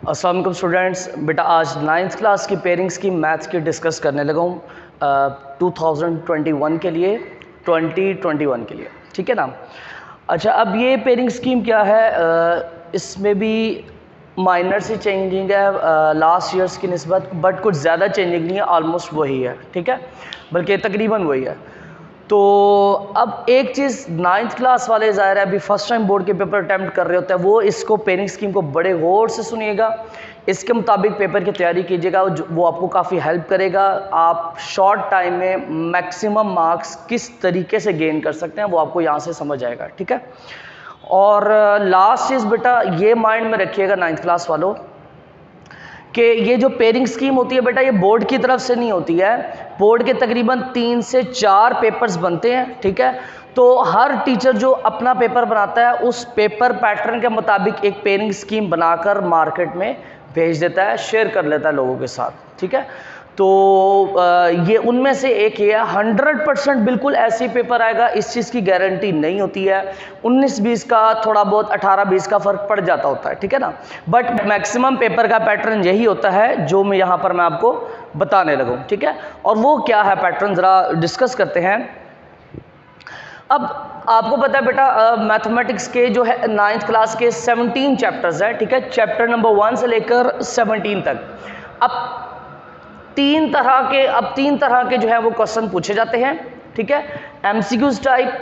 अस्सलाम वालेकुम स्टूडेंट्स। बेटा आज 9th क्लास की पेयरिंग स्कीम मैथ्स की डिस्कस करने लगा हूँ 2021 के लिए 2021 के लिए, ठीक है ना। अच्छा, अब ये पेयरिंग स्कीम क्या है, इसमें भी माइनर सी चेंजिंग है लास्ट ईयर्स की निस्बत, बट कुछ ज़्यादा चेंजिंग नहीं है, ऑलमोस्ट वही है, ठीक है, बल्कि तकरीबन वही है। तो अब एक चीज़ 9th क्लास वाले ज़ाहिर है अभी फर्स्ट टाइम बोर्ड के पेपर अटैम्प्ट कर रहे होते हैं, वो इसको पेयरिंग स्कीम को बड़े गौर से सुनिएगा, इसके मुताबिक पेपर की तैयारी कीजिएगा, वो आपको काफ़ी हेल्प करेगा। आप शॉर्ट टाइम में मैक्सिमम मार्क्स किस तरीके से गेन कर सकते हैं वो आपको यहाँ से समझ आएगा, ठीक है। और लास्ट चीज़ बेटा ये माइंड में रखिएगा 9th क्लास वालों कि ये जो पेयरिंग स्कीम होती है बेटा, ये बोर्ड की तरफ से नहीं होती है। बोर्ड के तकरीबन 3 से 4 पेपर्स बनते हैं, ठीक है। तो हर टीचर जो अपना पेपर बनाता है उस पेपर पैटर्न के मुताबिक एक पेयरिंग स्कीम बनाकर मार्केट में भेज देता है, शेयर कर लेता है लोगों के साथ, ठीक है। तो ये उनमें से एक है। 100% बिल्कुल ऐसे ही पेपर आएगा, इस चीज़ की गारंटी नहीं होती है। 19-20 का थोड़ा बहुत 18-20 का फ़र्क पड़ जाता होता है, ठीक है ना। बट मैक्सिमम पेपर का पैटर्न यही होता है जो मैं यहाँ पर मैं आपको बताने लगूँ, ठीक है। और वो क्या है पैटर्न, ज़रा डिस्कस करते हैं। अब आपको पता है बेटा मैथमेटिक्स के जो है 9th क्लास के 17 चैप्टर्स हैं, ठीक है। चैप्टर नंबर 1 से लेकर 17 तक अब तीन तरह के जो है वो क्वेश्चन पूछे जाते हैं, ठीक है। MCQs type,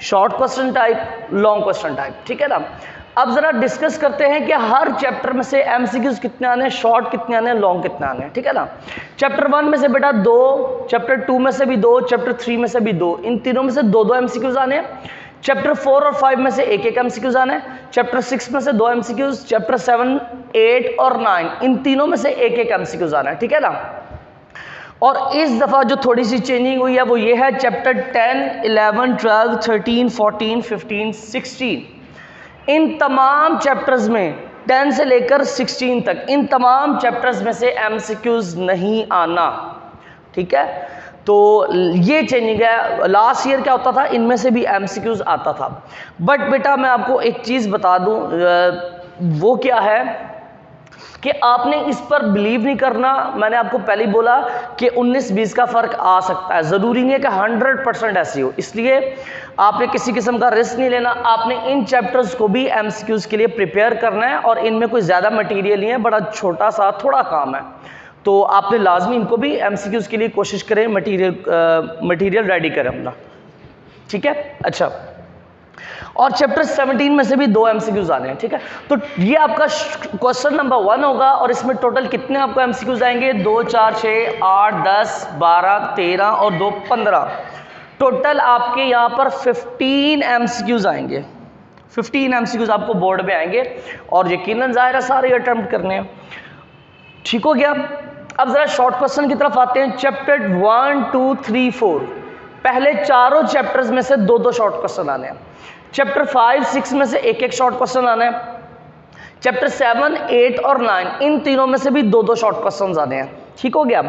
short question type, long question type, ठीक है ना। अब जरा डिस्कस करते हैं कि हर चैप्टर में से एमसीक्यूज कितने आने, शॉर्ट कितने आने, लॉन्ग कितने आने, ठीक है ना। चैप्टर 1 में से बेटा 2, चैप्टर 2 में से भी 2, चैप्टर 3 में से भी 2, इन तीनों में से 2-2 एमसीक्यूज आने हैं। चैप्टर 4 और 5 में से एक एमसीक्यूज आने हैं। चैप्टर 6 में से 2 एमसीक्यूज, चैप्टर 7, 8 और 9 इन तीनों में से एक एमसीक्यूज आना है, ठीक है ना। और इस दफ़ा जो थोड़ी सी चेंजिंग हुई है वो ये है, चैप्टर 10, 11, 12, 13, 14, 15, 16 इन तमाम चैप्टर्स में 10 से लेकर 16 तक इन तमाम चैप्टर्स में से एमसीक्यूज नहीं आना, ठीक है। तो ये चेंजिंग है। लास्ट ईयर क्या होता था, इनमें से भी एमसीक्यूज आता था। बट बेटा मैं आपको एक चीज़ बता दूं, वो क्या है कि आपने इस पर बिलीव नहीं करना। मैंने आपको पहले ही बोला कि 19-20 का फ़र्क आ सकता है, ज़रूरी नहीं है कि 100% ऐसी हो, इसलिए आपने किसी किस्म का रिस्क नहीं लेना। आपने इन चैप्टर्स को भी एमसीक्यूज़ के लिए प्रिपेयर करना है और इनमें कोई ज़्यादा मटेरियल नहीं है, बड़ा छोटा सा थोड़ा काम है, तो आपने लाजमी इनको भी एमसीक्यूज़ के लिए कोशिश करें, मटीरियल रेडी करें अपना, ठीक है। अच्छा, और चैप्टर 17 में से भी 2 एमसीक्यूज आने हैं, ठीक है। तो ये आपका क्वेश्चन नंबर 1 होगा और इसमें टोटल कितने आपको एमसीक्यूज आएंगे, 2, 4, 6, 8, 10, 12, 13 और 2, 15। टोटल आपके यहाँ पर 15 एमसीक्यूज आएंगे। 15 एमसीक्यूज आपको बोर्ड में आएंगे और यकीनन जाहिर है सारे अटेम्प्ट करने हैं, ठीक हो गया। अब जरा शॉर्ट क्वेश्चन की तरफ आते हैं। चैप्टर 1, 2, 3, 4 पहले चारों चैप्टर्स में से 2-2 शॉर्ट क्वेश्चन आने हैं। चैप्टर 5, 6 में से एक शॉर्ट क्वेश्चन आना है। चैप्टर 7, 8 और 9 इन तीनों में से भी 2-2 शॉर्ट क्वेश्चन आने हैं, ठीक हो गया।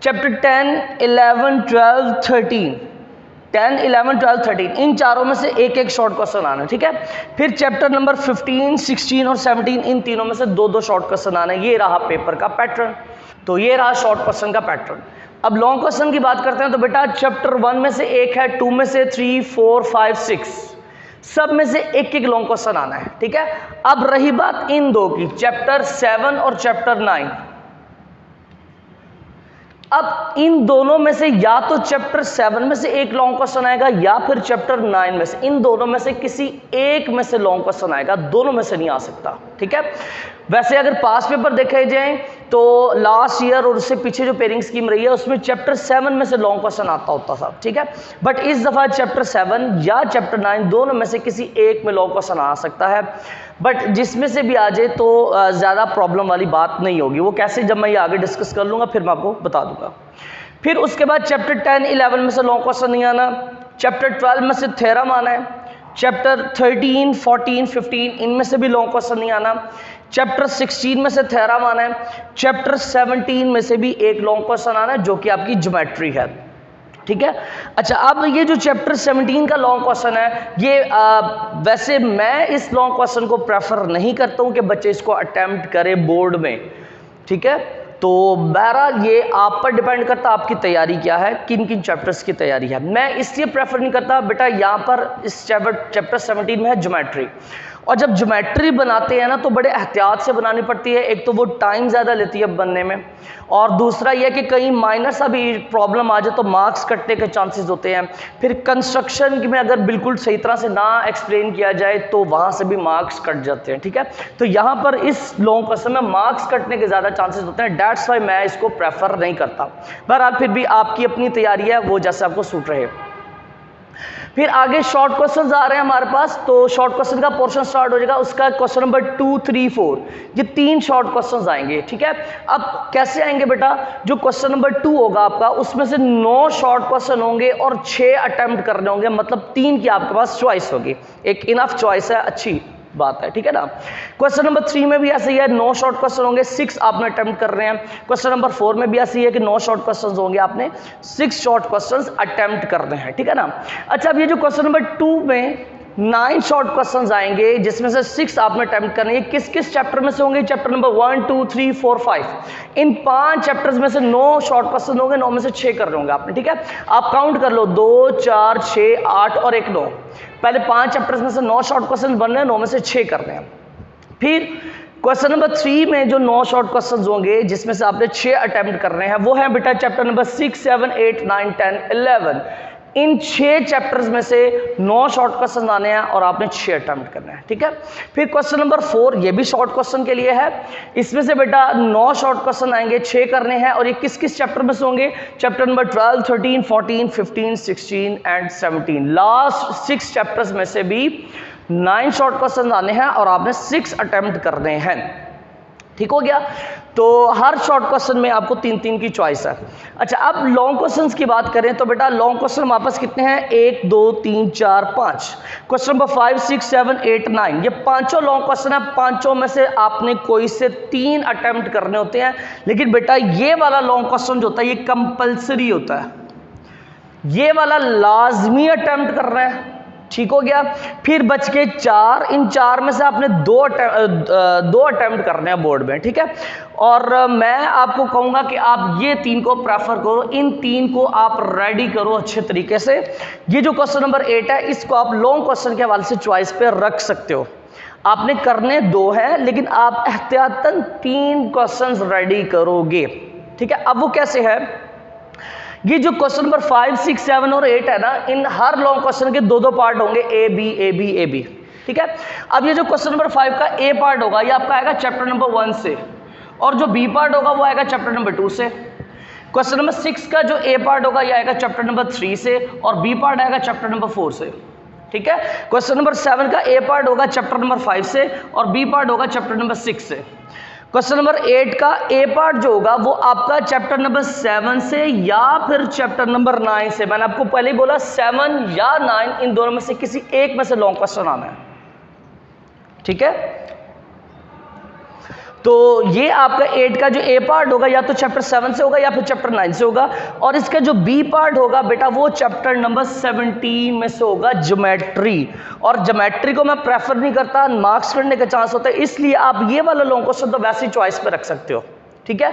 चैप्टर 10, 11, 12, 13 10, 11, 12, 13 इन चारों में से एक शॉर्ट क्वेश्चन आना है, ठीक है। फिर चैप्टर नंबर 15, 16 और 17 इन तीनों में से 2-2 शॉर्ट क्वेश्चन आना है। ये रहा पेपर का पैटर्न, तो ये रहा शॉर्ट क्वेश्चन का पैटर्न। अब लॉन्ग क्वेश्चन की बात करते हैं तो बेटा चैप्टर 1 में से एक है, 2 में से 3, 4, 5, 6 सब में से एक लॉन्ग क्वेश्चन आना है, ठीक है। अब रही बात इन दो की, चैप्टर 7 और चैप्टर 9। अब इन दोनों में से या तो चैप्टर 7 में से एक लॉन्ग क्वेश्चन आएगा या फिर चैप्टर 9 में से, इन दोनों में से किसी एक में से लॉन्ग क्वेश्चन आएगा, दोनों में से नहीं आ सकता, ठीक है। वैसे अगर पास पेपर देखे जाएं तो लास्ट ईयर और उससे पीछे जो पेयरिंग स्कीम रही है उसमें चैप्टर 7 में से लॉन्ग क्वेश्चन आता होता था, ठीक है। बट इस दफ़ा चैप्टर 7 या चैप्टर 9 दोनों में से किसी एक में लॉन्ग क्वेश्चन आ सकता है। बट जिसमें से भी आ जाए तो ज़्यादा प्रॉब्लम वाली बात नहीं होगी। वो कैसे, जब मैं ये आगे डिस्कस कर लूँगा फिर मैं आपको बता दूंगा। फिर उसके बाद चैप्टर 10, 11 में से लॉन्ग क्वेश्चन नहीं आना। चैप्टर 12 में से थ्योरम आना है। चैप्टर 13, 14, 15 इनमें से भी लॉन्ग क्वेश्चन नहीं आना। चैप्टर 16 में से थ्योरम आना है। चैप्टर 17 में से भी एक लॉन्ग क्वेश्चन आना है जो कि आपकी ज्योमेट्री है। ठीक है। अच्छा, अब ये जो चैप्टर 17 का लॉन्ग क्वेश्चन है, ये वैसे मैं इस लॉन्ग क्वेश्चन को प्रेफर नहीं करता हूँ कि बच्चे इसको अटेम्प्ट करें बोर्ड में, ठीक है। तो बहरहाल ये आप पर डिपेंड करता है आपकी तैयारी क्या है, किन किन चैप्टर्स की तैयारी है। मैं इसलिए प्रेफर नहीं करता बेटा, यहाँ पर इस चैप्टर 17 में है ज्योमेट्री, और जब ज्योमेट्री बनाते हैं ना तो बड़े एहतियात से बनानी पड़ती है। एक तो वो टाइम ज़्यादा लेती है बनने में, और दूसरा यह कि कहीं माइनर सा भी प्रॉब्लम आ जाए तो मार्क्स कटने के चांसेस होते हैं। फिर कंस्ट्रक्शन में अगर बिल्कुल सही तरह से ना एक्सप्लेन किया जाए तो वहाँ से भी मार्क्स कट जाते हैं, ठीक है। तो यहाँ पर इस लॉन्ग क्वेश्चन में मार्क्स कटने के ज़्यादा चांसेस होते हैं, डैट्स वाई मैं इसको प्रेफर नहीं करता। बहरहाल फिर भी आपकी अपनी तैयारी है, वो जैसे आपको सूट रहे। फिर आगे शॉर्ट क्वेश्चंस आ रहे हैं हमारे पास, तो शॉर्ट क्वेश्चन का पोर्शन स्टार्ट हो जाएगा। उसका क्वेश्चन नंबर 2, 3, 4 ये 3 शॉर्ट क्वेश्चंस आएंगे, ठीक है। अब कैसे आएंगे बेटा, जो क्वेश्चन नंबर 2 होगा आपका, उसमें से 9 शॉर्ट क्वेश्चन होंगे और 6 अटेम्प्ट करने होंगे, मतलब 3 की आपके पास चॉइस होगी। एक इनफ चॉइस है, अच्छी बात है, ठीक है ना। क्वेश्चन नंबर 3 में भी ऐसे ही है, 9 शॉर्ट क्वेश्चन होंगे, 6 आपने अटेम्प्ट कर रहे हैं। क्वेश्चन नंबर 4 में भी ऐसे ही है कि 9 शॉर्ट क्वेश्चन होंगे, आपने 6 शॉर्ट क्वेश्चन अटेम्प्ट करने हैं, ठीक है ना। अच्छा, अब ये जो क्वेश्चन नंबर 2 में 9 शॉर्ट क्वेश्चंस आएंगे, जिसमें से 6 आपने अटेम्प्ट करने हैं। किस किस चैप्टर में से होंगे? चैप्टर नंबर 1, 2, 3, 4, 5, इन 5 चैप्टर्स में से 9 शॉर्ट क्वेश्चन होंगे, 9 में से 6 कर रहे होंगे आपने, ठीक है। आप काउंट कर लो, 2, 4, 6, 8 और 1 9। पहले 5 चैप्टर्स में से 9 शॉर्ट क्वेश्चन बन रहे हैं, 9 में से 6 कर रहे हैं। फिर क्वेश्चन नंबर 3 में जो 9 शॉर्ट क्वेश्चंस होंगे, जिसमें से आपने 6 अटेम्प्ट कर रहे हैं, वो है बेटा चैप्टर नंबर 6, 7, 8, 9, 10, 11। इन 6 चैप्टर्स में से 9 शॉर्ट क्वेश्चन आने हैं और आपने 6 अटेम्प्ट करना है, ठीक है। फिर क्वेश्चन नंबर 4, ये भी शॉर्ट क्वेश्चन के लिए है। इसमें से बेटा 9 शॉर्ट क्वेश्चन आएंगे, 6 करने हैं, और ये किस किस चैप्टर में से होंगे? Chapter number 12, 13, 14, 15, 16 and 17। Last 6 chapters में से भी 9 शॉर्ट क्वेश्चन आने हैं और आपने 6 अटेम्प्ट करने हैं, ठीक हो गया। तो हर शॉर्ट क्वेश्चन में आपको 3-3 की चॉइस है। अच्छा, अब लॉन्ग क्वेश्चंस की बात करें तो बेटा लॉन्ग क्वेश्चन वापस कितने हैं? 1, 2, 3, 4, 5। क्वेश्चन नंबर 5, 6, 7, 8, 9, ये पांचों लॉन्ग क्वेश्चन है। पांचों में से आपने कोई से 3 अटेम्प्ट करने होते हैं, लेकिन बेटा ये वाला लॉन्ग क्वेश्चन जो होता है ये कंपल्सरी होता है, ये वाला लाजमी अटेम्प्ट कर रहे हैं, ठीक हो गया। फिर बच के 4, इन 4 में से आपने 2 अटेम्प्ट करने हैं बोर्ड में, ठीक है। और मैं आपको कहूँगा कि आप ये 3 को प्रेफर करो, इन 3 को आप रेडी करो अच्छे तरीके से। ये जो क्वेश्चन नंबर 8 है, इसको आप लॉन्ग क्वेश्चन के हवाले से चॉइस पे रख सकते हो। आपने करने 2 हैं, लेकिन आप एहतियातन 3 क्वेश्चन रेडी करोगे, ठीक है। अब वो कैसे है? ये जो क्वेश्चन नंबर 5, 6, 7 और 8 है ना, इन हर लॉन्ग क्वेश्चन के 2-2 पार्ट होंगे, A B A B A B, ठीक है। अब ये जो क्वेश्चन नंबर 5 का ए पार्ट होगा, ये आपका आएगा चैप्टर नंबर 1 से, और जो बी पार्ट होगा वो आएगा चैप्टर नंबर 2 से। क्वेश्चन नंबर 6 का जो ए पार्ट होगा ये आएगा चैप्टर नंबर 3 से, और बी पार्ट आएगा चैप्टर नंबर 4 से, ठीक है। क्वेश्चन नंबर 7 का ए पार्ट होगा चैप्टर नंबर 5 से, और बी पार्ट होगा चैप्टर नंबर 6 से। क्वेश्चन नंबर 8 का ए पार्ट जो होगा वो आपका चैप्टर नंबर 7 से या फिर चैप्टर नंबर 9 से। मैंने आपको पहले ही बोला 7 या 9, इन दोनों में से किसी एक में से लॉन्ग क्वेश्चन आना है, ठीक है। तो ये आपका 8 का जो ए पार्ट होगा या तो चैप्टर 7 से होगा या फिर चैप्टर 9 से होगा, और इसका जो बी पार्ट होगा बेटा वो चैप्टर नंबर 17 में से होगा, ज्योमेट्री। और ज्योमेट्री को मैं प्रेफर नहीं करता, मार्क्स करने का चांस होता है, इसलिए आप ये वाला लॉन्ग क्वेश्चन तो वैसे ही चॉइस पे रख सकते हो, ठीक है।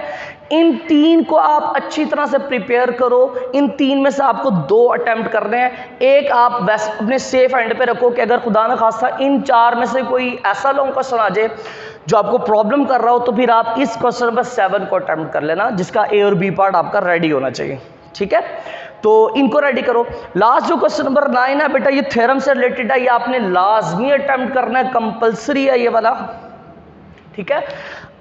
इन 3 को आप अच्छी तरह से प्रिपेयर करो। इन 3 में से आपको 2 अटेम्प्ट करने हैं, एक आप वैसे अपने सेफ एंड पे रखो कि अगर खुदा न खास्ता इन 4 में से कोई ऐसा लॉन्ग क्वेश्चन आ जाए जो आपको प्रॉब्लम कर रहा हो, तो फिर आप इस क्वेश्चन नंबर 7 को अटेम्प्ट कर लेना, जिसका ए और बी पार्ट आपका रेडी होना चाहिए, ठीक है। तो इनको रेडी करो। लास्ट जो क्वेश्चन नंबर 9 है बेटा, ये थ्योरम से रिलेटेड है, ये आपने लाजमी अटेम्प्ट करना है, कंपल्सरी है ये वाला, ठीक है।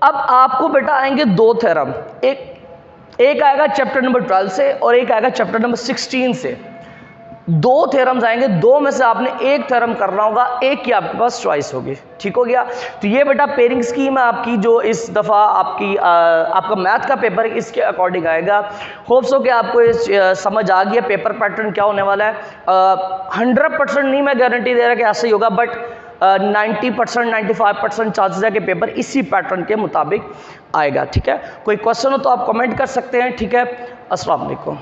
अब आपको बेटा आएंगे 2 थ्योरम, एक आएगा चैप्टर नंबर 12 से और एक आएगा चैप्टर नंबर 16 से। 2 थ्योरम्स आएंगे, 2 में से आपने एक थ्योरम करना होगा, एक की आपके पास चॉइस होगी, ठीक हो गया। तो ये बेटा पेयरिंग स्कीम है आपकी, जो इस दफ़ा आपका मैथ का पेपर इसके अकॉर्डिंग आएगा। होप्स हो कि आपको ये समझ आ गया पेपर पैटर्न क्या होने वाला है। 100% नहीं मैं गारंटी दे रहा कि ऐसा ही होगा, बट 90%, 95% चांसेस है कि पेपर इसी पैटर्न के मुताबिक आएगा, ठीक है। कोई क्वेश्चन हो तो आप कमेंट कर सकते हैं, ठीक है। अस्सलाम वालेकुम।